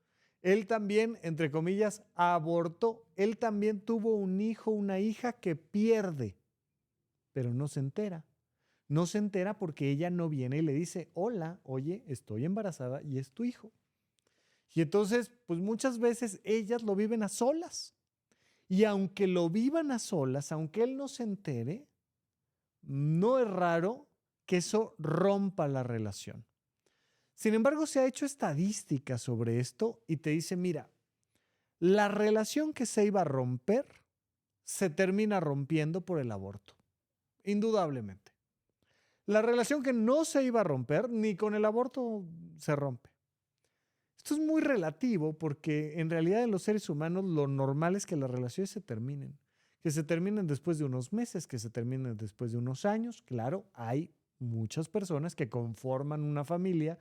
Speaker 1: Él también, entre comillas, abortó. Él también tuvo un hijo, una hija que pierde, pero no se entera. No se entera porque ella no viene y le dice, hola, oye, estoy embarazada y es tu hijo. Y entonces, pues muchas veces ellas lo viven a solas. Y aunque lo vivan a solas, aunque él no se entere, no es raro que eso rompa la relación. Sin embargo, se ha hecho estadística sobre esto y te dice, mira, la relación que se iba a romper se termina rompiendo por el aborto, indudablemente. La relación que no se iba a romper ni con el aborto se rompe. Esto es muy relativo porque en realidad en los seres humanos lo normal es que las relaciones se terminen después de unos meses, que se terminen después de unos años. Claro, hay muchas personas que conforman una familia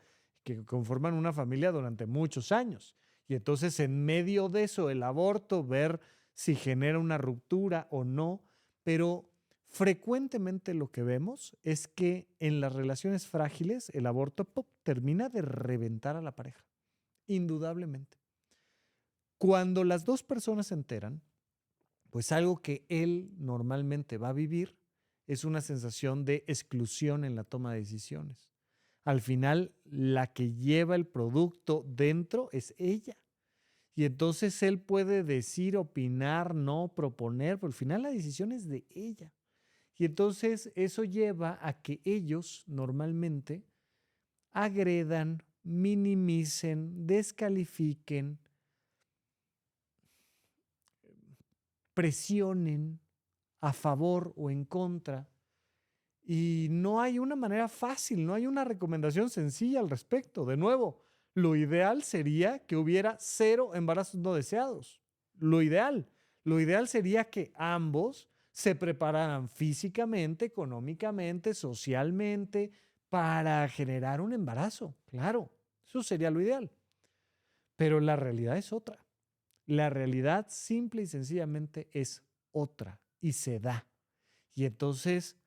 Speaker 1: durante muchos años. Y entonces en medio de eso, el aborto, ver si genera una ruptura o no, pero frecuentemente lo que vemos es que en las relaciones frágiles el aborto termina de reventar a la pareja. Indudablemente. Cuando las dos personas se enteran, pues algo que él normalmente va a vivir es una sensación de exclusión en la toma de decisiones. Al final, la que lleva el producto dentro es ella. Y entonces él puede decir, opinar, no, proponer, pero al final la decisión es de ella. Y entonces eso lleva a que ellos normalmente agredan, minimicen, descalifiquen, presionen a favor o en contra. Y no hay una manera fácil, no hay una recomendación sencilla al respecto. De nuevo, lo ideal sería que hubiera 0 embarazos no deseados. Lo ideal. Lo ideal sería que ambos se prepararan físicamente, económicamente, socialmente para generar un embarazo. Claro, eso sería lo ideal. Pero la realidad es otra. La realidad simple y sencillamente es otra y se da. Y entonces,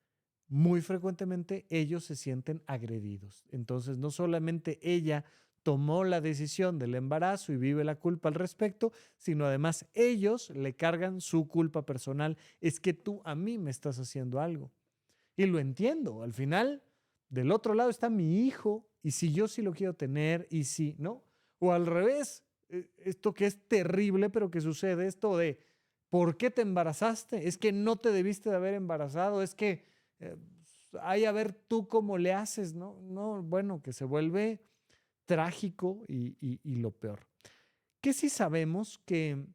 Speaker 1: muy frecuentemente ellos se sienten agredidos. Entonces, no solamente ella tomó la decisión del embarazo y vive la culpa al respecto, sino además ellos le cargan su culpa personal. Es que tú a mí me estás haciendo algo. Y lo entiendo. Al final, del otro lado está mi hijo y si yo sí lo quiero tener y si no. O al revés, esto que es terrible, pero que sucede, esto de ¿por qué te embarazaste? Es que no te debiste de haber embarazado, es que hay a ver tú cómo le haces, ¿no? No, bueno, que se vuelve trágico y lo peor. Que sí sabemos que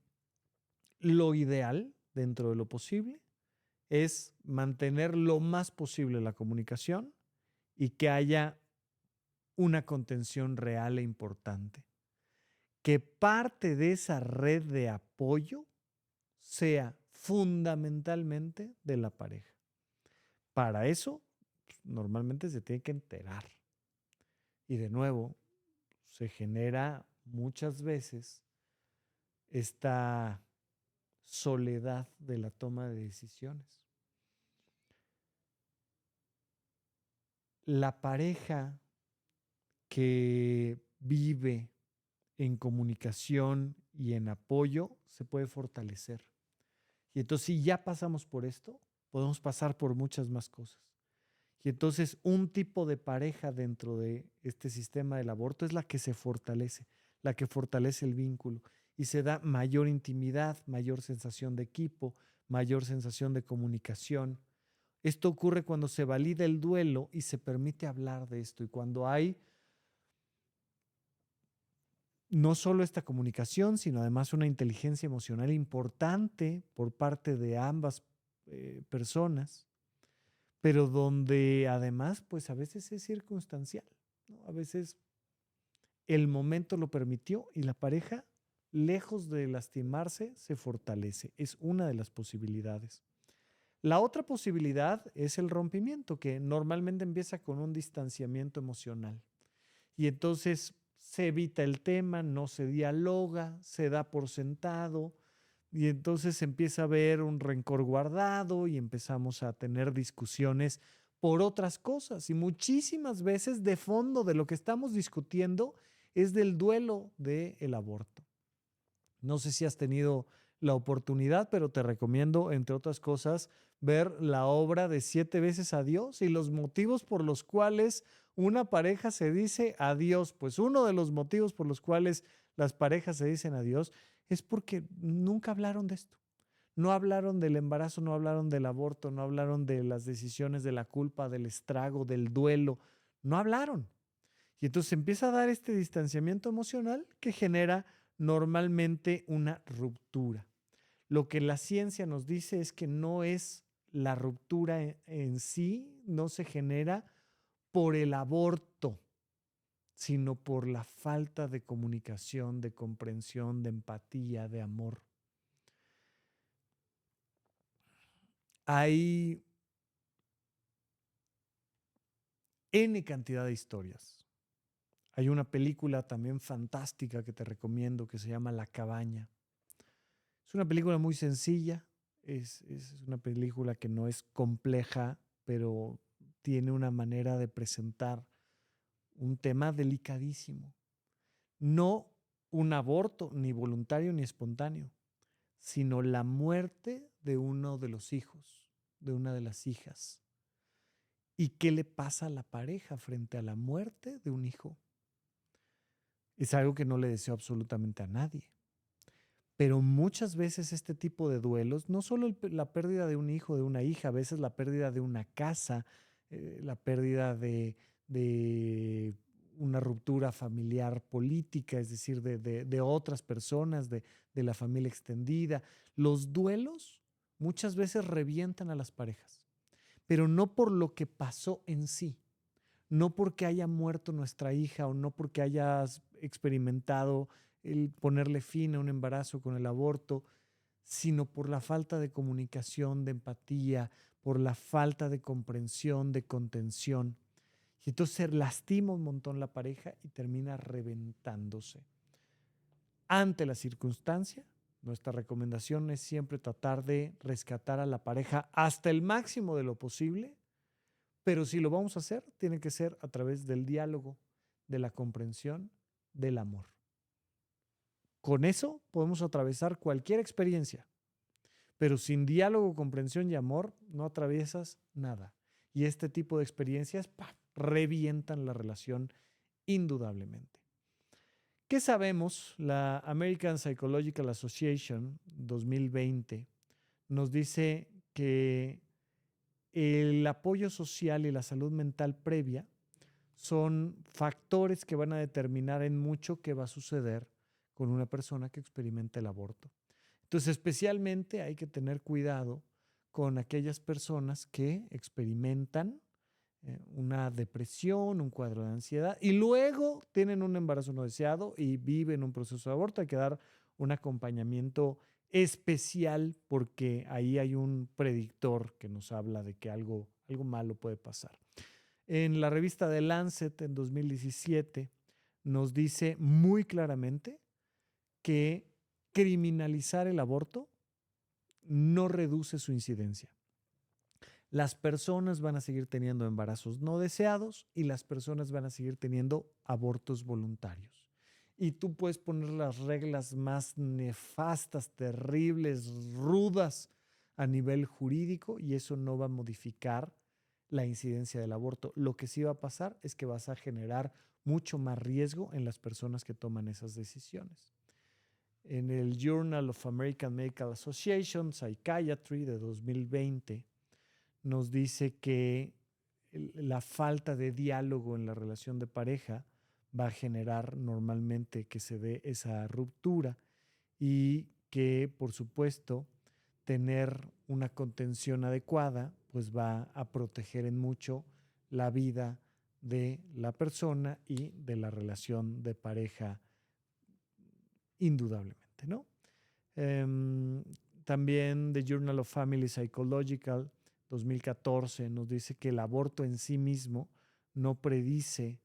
Speaker 1: lo ideal dentro de lo posible es mantener lo más posible la comunicación y que haya una contención real e importante. Que parte de esa red de apoyo sea fundamentalmente de la pareja. Para eso, normalmente se tiene que enterar. Y de nuevo, se genera muchas veces esta soledad de la toma de decisiones. La pareja que vive en comunicación y en apoyo se puede fortalecer. Y entonces, si ya pasamos por esto, podemos pasar por muchas más cosas. Y entonces, un tipo de pareja dentro de este sistema del aborto es la que se fortalece, la que fortalece el vínculo y se da mayor intimidad, mayor sensación de equipo, mayor sensación de comunicación. Esto ocurre cuando se valida el duelo y se permite hablar de esto y cuando hay no solo esta comunicación, sino además una inteligencia emocional importante por parte de ambas personas, pero donde además, pues a veces es circunstancial, ¿no? A veces el momento lo permitió y la pareja, lejos de lastimarse, se fortalece. Es una de las posibilidades. La otra posibilidad es el rompimiento, que normalmente empieza con un distanciamiento emocional. Y entonces se evita el tema, no se dialoga, se da por sentado y entonces empieza a haber un rencor guardado y empezamos a tener discusiones por otras cosas. Y muchísimas veces de fondo de lo que estamos discutiendo es del duelo del aborto. No sé si has tenido la oportunidad, pero te recomiendo, entre otras cosas, ver la obra de 7 veces adiós y los motivos por los cuales una pareja se dice adiós. Pues uno de los motivos por los cuales las parejas se dicen adiós es porque nunca hablaron de esto. No hablaron del embarazo, no hablaron del aborto, no hablaron de las decisiones, de la culpa, del estrago, del duelo. No hablaron. Y entonces empieza a dar este distanciamiento emocional que genera normalmente una ruptura. Lo que la ciencia nos dice es que no es la ruptura en sí, no se genera por el aborto, sino por la falta de comunicación, de comprensión, de empatía, de amor. Hay N cantidad de historias. Hay una película también fantástica que te recomiendo que se llama La Cabaña. Es una película muy sencilla, es una película que no es compleja, pero tiene una manera de presentar un tema delicadísimo. No un aborto, ni voluntario ni espontáneo, sino la muerte de uno de los hijos, de una de las hijas. ¿Y qué le pasa a la pareja frente a la muerte de un hijo? Es algo que no le deseo absolutamente a nadie. Pero muchas veces este tipo de duelos, no solo la pérdida de un hijo, de una hija, a veces la pérdida de una casa, la pérdida de una ruptura familiar política, es decir, de otras personas, de la familia extendida. Los duelos muchas veces revientan a las parejas, pero no por lo que pasó en sí, no porque haya muerto nuestra hija o no porque hayas experimentado el ponerle fin a un embarazo con el aborto, sino por la falta de comunicación, de empatía, por la falta de comprensión, de contención. Y entonces se lastima un montón la pareja y termina reventándose. Ante la circunstancia, nuestra recomendación es siempre tratar de rescatar a la pareja hasta el máximo de lo posible, pero si lo vamos a hacer, tiene que ser a través del diálogo, de la comprensión, del amor. Con eso podemos atravesar cualquier experiencia, pero sin diálogo, comprensión y amor no atraviesas nada. Y este tipo de experiencias revientan la relación indudablemente. ¿Qué sabemos? La American Psychological Association 2020 nos dice que el apoyo social y la salud mental previa son factores que van a determinar en mucho qué va a suceder con una persona que experimenta el aborto. Entonces, especialmente hay que tener cuidado con aquellas personas que experimentan una depresión, un cuadro de ansiedad y luego tienen un embarazo no deseado y viven un proceso de aborto. Hay que dar un acompañamiento especial porque ahí hay un predictor que nos habla de que algo malo puede pasar. En la revista The Lancet en 2017 nos dice muy claramente que criminalizar el aborto no reduce su incidencia. Las personas van a seguir teniendo embarazos no deseados y las personas van a seguir teniendo abortos voluntarios. Y tú puedes poner las reglas más nefastas, terribles, rudas a nivel jurídico y eso no va a modificar la incidencia del aborto. Lo que sí va a pasar es que vas a generar mucho más riesgo en las personas que toman esas decisiones. En el Journal of American Medical Association, Psychiatry de 2020, nos dice que la falta de diálogo en la relación de pareja va a generar normalmente que se dé esa ruptura y que, por supuesto, tener una contención adecuada pues va a proteger en mucho la vida de la persona y de la relación de pareja indudablemente, ¿no? También The Journal of Family Psychological 2014 nos dice que el aborto en sí mismo no predice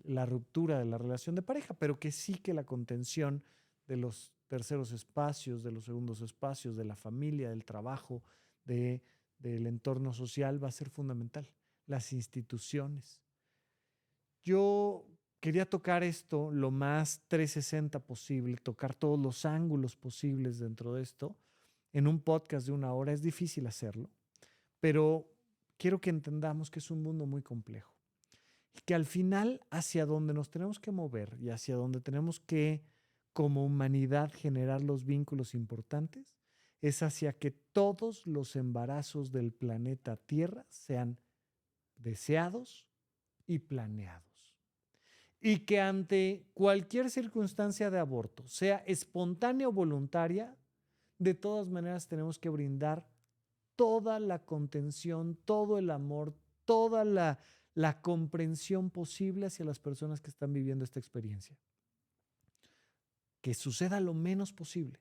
Speaker 1: la ruptura de la relación de pareja, pero que sí que la contención de los terceros espacios, de los segundos espacios, de la familia, del trabajo, del entorno social va a ser fundamental. Las instituciones. Yo quería tocar esto lo más 360 posible, tocar todos los ángulos posibles dentro de esto. En un podcast de 1 hora es difícil hacerlo, pero quiero que entendamos que es un mundo muy complejo y que al final hacia donde nos tenemos que mover y hacia donde tenemos que como humanidad generar los vínculos importantes es hacia que todos los embarazos del planeta Tierra sean deseados y planeados. Y que ante cualquier circunstancia de aborto, sea espontánea o voluntaria, de todas maneras tenemos que brindar toda la contención, todo el amor, toda la comprensión posible hacia las personas que están viviendo esta experiencia. Que suceda lo menos posible,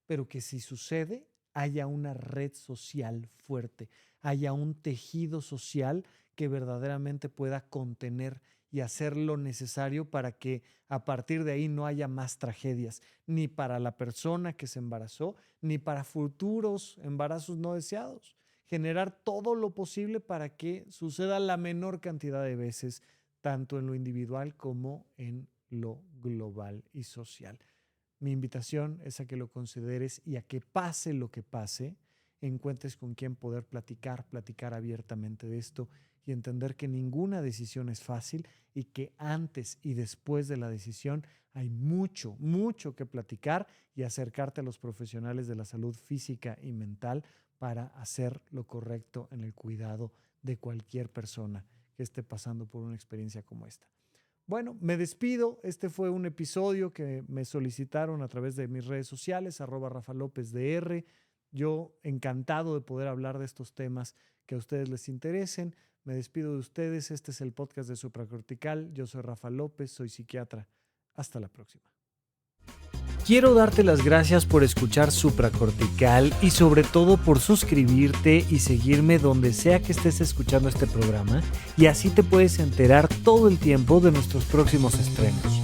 Speaker 1: pero que si sucede, haya una red social fuerte, haya un tejido social que verdaderamente pueda contener y hacer lo necesario para que a partir de ahí no haya más tragedias, ni para la persona que se embarazó, ni para futuros embarazos no deseados. Generar todo lo posible para que suceda la menor cantidad de veces, tanto en lo individual como en lo global y social. Mi invitación es a que lo consideres y a que pase lo que pase, encuentres con quien poder platicar abiertamente de esto y entender que ninguna decisión es fácil y que antes y después de la decisión hay mucho, mucho que platicar y acercarte a los profesionales de la salud física y mental para hacer lo correcto en el cuidado de cualquier persona que esté pasando por una experiencia como esta. Bueno, me despido. Este fue un episodio que me solicitaron a través de mis redes sociales, @RafaLopezDR. Yo encantado de poder hablar de estos temas que a ustedes les interesen. Me despido de ustedes. Este es el podcast de Supracortical. Yo soy Rafa López, soy psiquiatra. Hasta la próxima. Quiero darte las gracias por escuchar Supracortical y sobre todo por suscribirte y seguirme donde sea que estés escuchando este programa, y así te puedes enterar todo el tiempo de nuestros próximos estrenos.